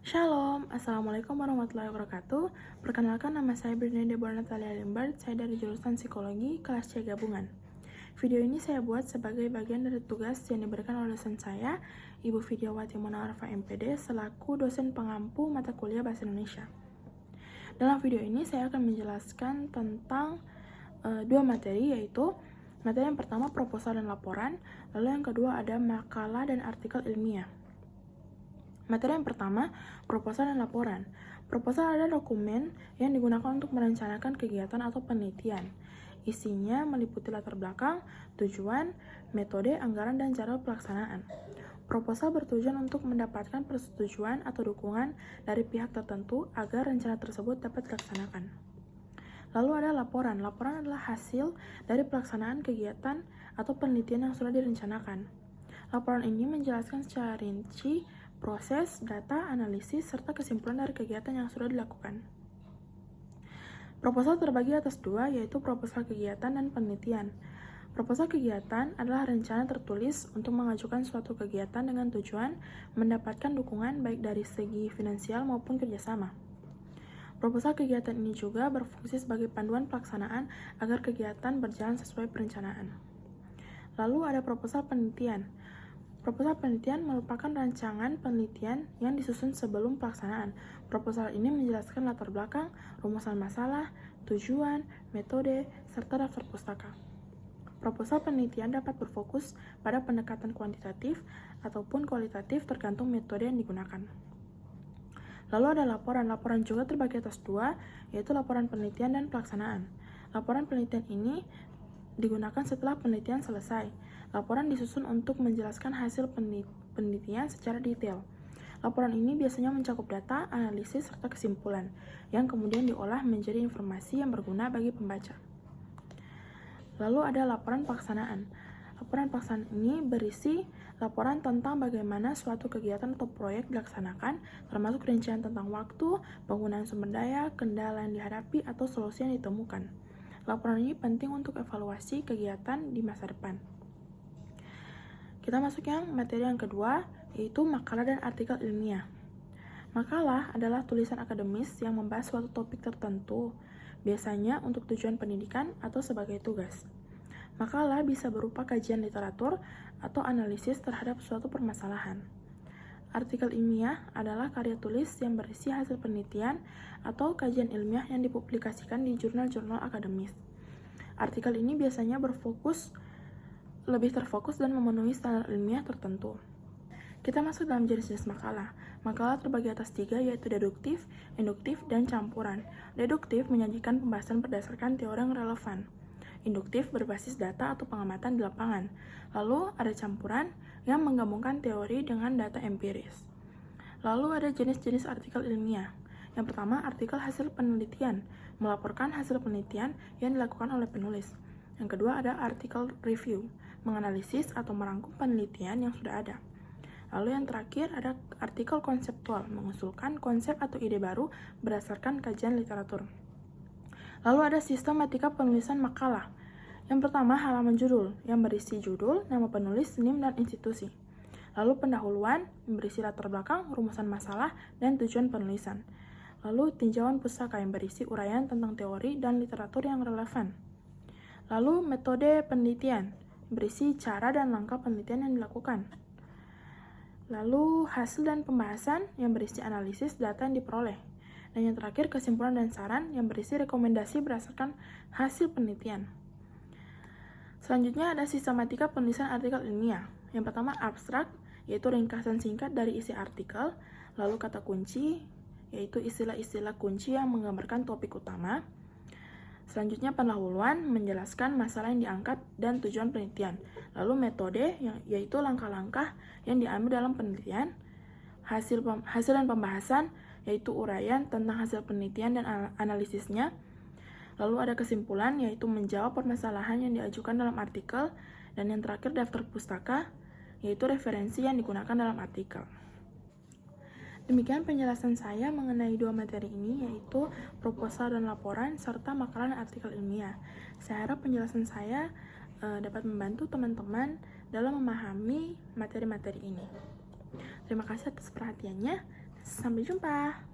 Shalom, Assalamualaikum warahmatullahi wabarakatuh. Perkenalkan, nama saya Brina Deborah Natalia Limbard. Saya dari jurusan Psikologi, kelas C gabungan. Video ini saya buat sebagai bagian dari tugas yang diberikan oleh dosen saya, Ibu Vidyawati Munarfa MPD, selaku dosen pengampu mata kuliah Bahasa Indonesia. Dalam video ini saya akan menjelaskan tentang dua materi, yaitu materi yang pertama proposal dan laporan, lalu yang kedua ada makalah dan artikel ilmiah. Materi yang pertama, proposal dan laporan. Proposal adalah dokumen yang digunakan untuk merencanakan kegiatan atau penelitian. Isinya meliputi latar belakang, tujuan, metode, anggaran, dan jadwal pelaksanaan. Proposal bertujuan untuk mendapatkan persetujuan atau dukungan dari pihak tertentu agar rencana tersebut dapat dilaksanakan. Lalu ada laporan. Laporan adalah hasil dari pelaksanaan kegiatan atau penelitian yang sudah direncanakan. Laporan ini menjelaskan secara rinci proses, data, analisis, serta kesimpulan dari kegiatan yang sudah dilakukan. Proposal terbagi atas dua, yaitu proposal kegiatan dan penelitian. Proposal kegiatan adalah rencana tertulis untuk mengajukan suatu kegiatan dengan tujuan mendapatkan dukungan baik dari segi finansial maupun kerjasama. Proposal kegiatan ini juga berfungsi sebagai panduan pelaksanaan agar kegiatan berjalan sesuai perencanaan. Lalu ada proposal penelitian. Proposal penelitian merupakan rancangan penelitian yang disusun sebelum pelaksanaan. Proposal ini menjelaskan latar belakang, rumusan masalah, tujuan, metode, serta daftar pustaka. Proposal penelitian dapat berfokus pada pendekatan kuantitatif ataupun kualitatif tergantung metode yang digunakan. Lalu ada laporan. Laporan juga terbagi atas dua, yaitu laporan penelitian dan pelaksanaan. Laporan penelitian ini digunakan setelah penelitian selesai. Laporan disusun untuk menjelaskan hasil penelitian secara detail. Laporan ini biasanya mencakup data, analisis, serta kesimpulan, yang kemudian diolah menjadi informasi yang berguna bagi pembaca. Lalu ada laporan pelaksanaan. Laporan pelaksanaan ini berisi laporan tentang bagaimana suatu kegiatan atau proyek dilaksanakan, termasuk rincian tentang waktu, penggunaan sumber daya, kendala yang dihadapi, atau solusi yang ditemukan. Laporan ini penting untuk evaluasi kegiatan di masa depan. Kita masuk yang materi yang kedua, yaitu makalah dan artikel ilmiah. Makalah adalah tulisan akademis yang membahas suatu topik tertentu, biasanya untuk tujuan pendidikan atau sebagai tugas. Makalah bisa berupa kajian literatur atau analisis terhadap suatu permasalahan. Artikel ilmiah adalah karya tulis yang berisi hasil penelitian atau kajian ilmiah yang dipublikasikan di jurnal-jurnal akademis. Artikel ini biasanya lebih terfokus dan memenuhi standar ilmiah tertentu. Kita masuk dalam jenis-jenis makalah. Makalah terbagi atas tiga, yaitu deduktif, induktif, dan campuran. Deduktif menyajikan pembahasan berdasarkan teori yang relevan. Induktif berbasis data atau pengamatan di lapangan. Lalu ada campuran yang menggabungkan teori dengan data empiris. Lalu ada jenis-jenis artikel ilmiah. Yang pertama, artikel hasil penelitian, melaporkan hasil penelitian yang dilakukan oleh penulis. Yang kedua ada artikel review, menganalisis atau merangkum penelitian yang sudah ada. Lalu yang terakhir ada artikel konseptual, mengusulkan konsep atau ide baru berdasarkan kajian literatur. Lalu ada sistematika penulisan makalah. Yang pertama, halaman judul, yang berisi judul, nama penulis, NIM, dan institusi. Lalu pendahuluan, yang berisi latar belakang, rumusan masalah, dan tujuan penulisan. Lalu tinjauan pustaka, yang berisi uraian tentang teori dan literatur yang relevan. Lalu metode penelitian, berisi cara dan langkah penelitian yang dilakukan. Lalu hasil dan pembahasan yang berisi analisis data yang diperoleh. Dan yang terakhir kesimpulan dan saran yang berisi rekomendasi berdasarkan hasil penelitian. Selanjutnya ada sistematika penulisan artikel ilmiah. Yang pertama abstrak, yaitu ringkasan singkat dari isi artikel. Lalu kata kunci, yaitu istilah-istilah kunci yang menggambarkan topik utama. Selanjutnya pendahuluan menjelaskan masalah yang diangkat dan tujuan penelitian. Lalu metode, yaitu langkah-langkah yang diambil dalam penelitian. Hasil dan pembahasan, yaitu uraian tentang hasil penelitian dan analisisnya. Lalu ada kesimpulan, yaitu menjawab permasalahan yang diajukan dalam artikel. Dan yang terakhir daftar pustaka, yaitu referensi yang digunakan dalam artikel. Demikian penjelasan saya mengenai dua materi ini, yaitu proposal dan laporan, serta makalah dan artikel ilmiah. Saya harap penjelasan saya dapat membantu teman-teman dalam memahami materi-materi ini. Terima kasih atas perhatiannya. Sampai jumpa.